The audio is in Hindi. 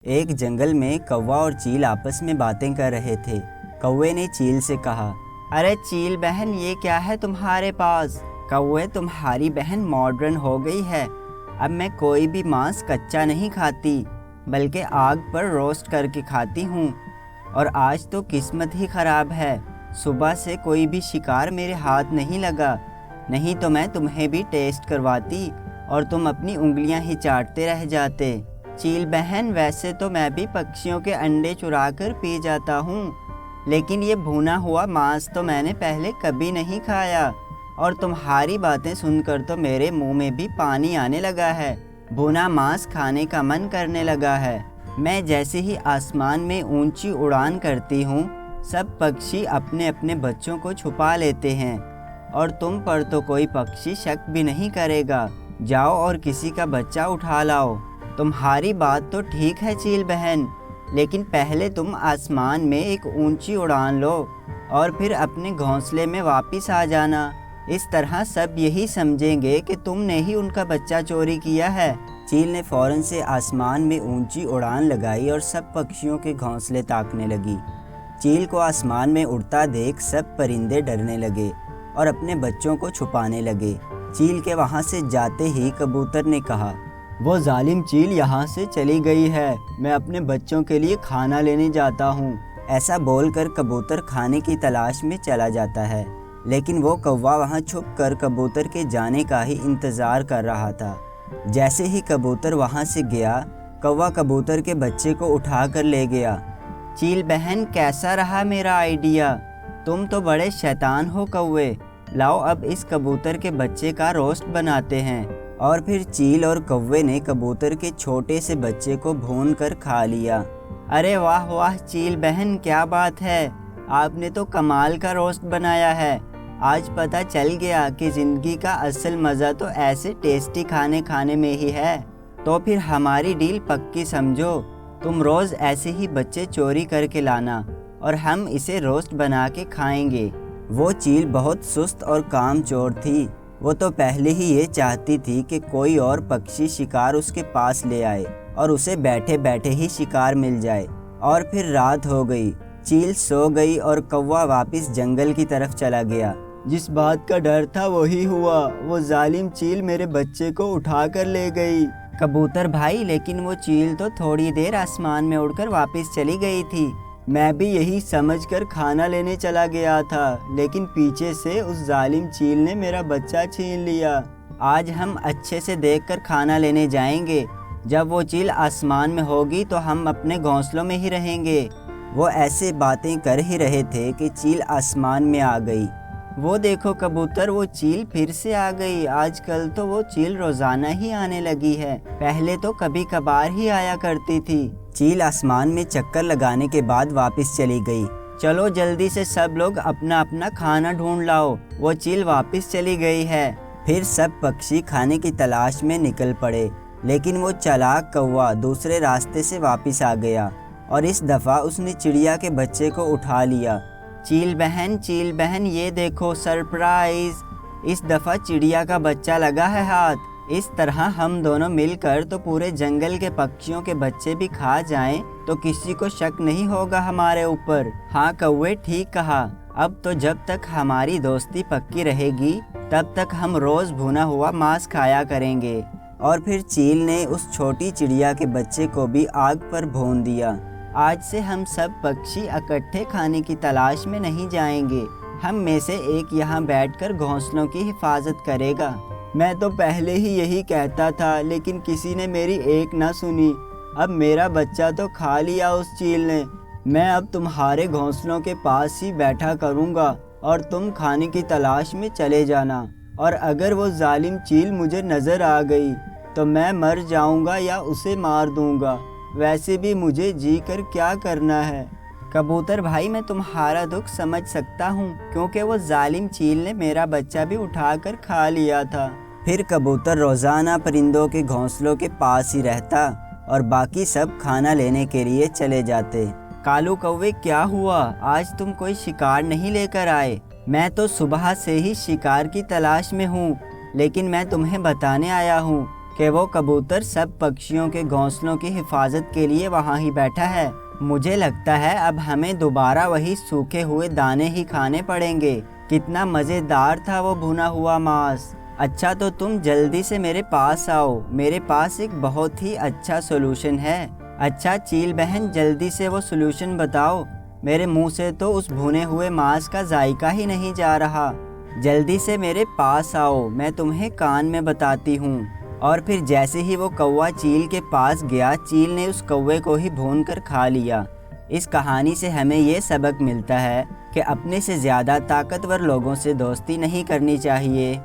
एक जंगल में कौवा और चील आपस में बातें कर रहे थे। कौवे ने चील से कहा, अरे चील बहन, ये क्या है तुम्हारे पास? कौवे, तुम्हारी बहन मॉडर्न हो गई है। अब मैं कोई भी मांस कच्चा नहीं खाती, बल्कि आग पर रोस्ट करके खाती हूँ। और आज तो किस्मत ही ख़राब है, सुबह से कोई भी शिकार मेरे हाथ नहीं लगा, नहीं तो मैं तुम्हें भी टेस्ट करवाती और तुम अपनी उंगलियां ही चाटते रह जाते। चील बहन, वैसे तो मैं भी पक्षियों के अंडे चुरा कर पी जाता हूँ, लेकिन ये भुना हुआ मांस तो मैंने पहले कभी नहीं खाया। और तुम्हारी बातें सुनकर तो मेरे मुंह में भी पानी आने लगा है, भुना मांस खाने का मन करने लगा है। मैं जैसे ही आसमान में ऊंची उड़ान करती हूँ, सब पक्षी अपने अपने बच्चों को छुपा लेते हैं, और तुम पर तो कोई पक्षी शक भी नहीं करेगा। जाओ और किसी का बच्चा उठा लाओ। तुम्हारी बात तो ठीक है चील बहन, लेकिन पहले तुम आसमान में एक ऊंची उड़ान लो और फिर अपने घोंसले में वापस आ जाना। इस तरह सब यही समझेंगे कि तुमने ही उनका बच्चा चोरी किया है। चील ने फौरन से आसमान में ऊंची उड़ान लगाई और सब पक्षियों के घोंसले ताकने लगी। चील को आसमान में उड़ता देख सब परिंदे डरने लगे और अपने बच्चों को छुपाने लगे। चील के वहाँ से जाते ही कबूतर ने कहा, वो जालिम चील यहाँ से चली गई है, मैं अपने बच्चों के लिए खाना लेने जाता हूँ। ऐसा बोलकर कबूतर खाने की तलाश में चला जाता है, लेकिन वो कौवा वहाँ छुप कर कबूतर के जाने का ही इंतज़ार कर रहा था। जैसे ही कबूतर वहाँ से गया, कौवा कबूतर के बच्चे को उठा कर ले गया। चील बहन, कैसा रहा मेरा आइडिया? तुम तो बड़े शैतान हो कौवे। लाओ अब इस कबूतर के बच्चे का रोस्ट बनाते हैं। और फिर चील और कौवे ने कबूतर के छोटे से बच्चे को भून कर खा लिया। अरे वाह वाह चील बहन, क्या बात है, आपने तो कमाल का रोस्ट बनाया है। आज पता चल गया कि ज़िंदगी का असल मज़ा तो ऐसे टेस्टी खाने खाने में ही है। तो फिर हमारी डील पक्की समझो, तुम रोज़ ऐसे ही बच्चे चोरी करके लाना और हम इसे रोस्ट बना के खाएंगे। वो चील बहुत सुस्त और कामचोर थी। वो तो पहले ही ये चाहती थी कि कोई और पक्षी शिकार उसके पास ले आए और उसे बैठे बैठे ही शिकार मिल जाए। और फिर रात हो गई, चील सो गई और कौवा वापस जंगल की तरफ चला गया। जिस बात का डर था वही हुआ, वो जालिम चील मेरे बच्चे को उठा कर ले गई। कबूतर भाई, लेकिन वो चील तो थोड़ी देर आसमान में उड़कर वापस चली गई थी। मैं भी यही समझकर खाना लेने चला गया था, लेकिन पीछे से उस जालिम चील ने मेरा बच्चा छीन लिया। आज हम अच्छे से देखकर खाना लेने जाएंगे। जब वो चील आसमान में होगी तो हम अपने घोंसलों में ही रहेंगे। वो ऐसे बातें कर ही रहे थे कि चील आसमान में आ गई। वो देखो कबूतर, वो चील फिर से आ गई। आजकल तो वो चील रोज़ाना ही आने लगी है, पहले तो कभी कभार ही आया करती थी। चील आसमान में चक्कर लगाने के बाद वापस चली गई। चलो जल्दी से सब लोग अपना अपना खाना ढूंढ लाओ, वो चील वापस चली गई है। फिर सब पक्षी खाने की तलाश में निकल पड़े, लेकिन वो चालाक कौवा दूसरे रास्ते से वापस आ गया और इस दफ़ा उसने चिड़िया के बच्चे को उठा लिया। चील बहन, ये देखो सरप्राइज, इस दफ़ा चिड़िया का बच्चा लगा है हाथ। इस तरह हम दोनों मिलकर तो पूरे जंगल के पक्षियों के बच्चे भी खा जाएं तो किसी को शक नहीं होगा हमारे ऊपर। हाँ कौवे, ठीक कहा। अब तो जब तक हमारी दोस्ती पक्की रहेगी, तब तक हम रोज़ भुना हुआ मांस खाया करेंगे। और फिर चील ने उस छोटी चिड़िया के बच्चे को भी आग पर भून दिया। आज से हम सब पक्षी इकट्ठे खाने की तलाश में नहीं जाएंगे। हम में से एक यहाँ बैठकर घोंसलों की हिफाजत करेगा। मैं तो पहले ही यही कहता था, लेकिन किसी ने मेरी एक ना सुनी। अब मेरा बच्चा तो खा लिया उस चील ने। मैं अब तुम्हारे घोंसलों के पास ही बैठा करूँगा और तुम खाने की तलाश में चले जाना। और अगर वो जालिम चील मुझे नज़र आ गई तो मैं मर जाऊँगा या उसे मार दूँगा। वैसे भी मुझे जी कर क्या करना है। कबूतर भाई, मैं तुम्हारा दुख समझ सकता हूँ, क्योंकि वो जालिम चील ने मेरा बच्चा भी उठाकर खा लिया था। फिर कबूतर रोज़ाना परिंदों के घोंसलों के पास ही रहता और बाकी सब खाना लेने के लिए चले जाते। कालू कौवे, क्या हुआ? आज तुम कोई शिकार नहीं लेकर आए? मैं तो सुबह से ही शिकार की तलाश में हूँ, लेकिन मैं तुम्हें बताने आया हूँ कि वो कबूतर सब पक्षियों के घोंसलों की हिफाजत के लिए वहाँ ही बैठा है। मुझे लगता है अब हमें दोबारा वही सूखे हुए दाने ही खाने पड़ेंगे। कितना मज़ेदार था वो भुना हुआ मांस। अच्छा तो तुम जल्दी से मेरे पास आओ, मेरे पास एक बहुत ही अच्छा सोल्यूशन है। अच्छा चील बहन, जल्दी से वो सोल्यूशन बताओ, मेरे मुंह से तो उस भुने हुए मांस का जायका ही नहीं जा रहा। जल्दी से मेरे पास आओ, मैं तुम्हें कान में बताती हूँ। और फिर जैसे ही वो कौवा चील के पास गया, चील ने उस कौवे को ही भून कर खा लिया। इस कहानी से हमें ये सबक मिलता है कि अपने से ज़्यादा ताकतवर लोगों से दोस्ती नहीं करनी चाहिए।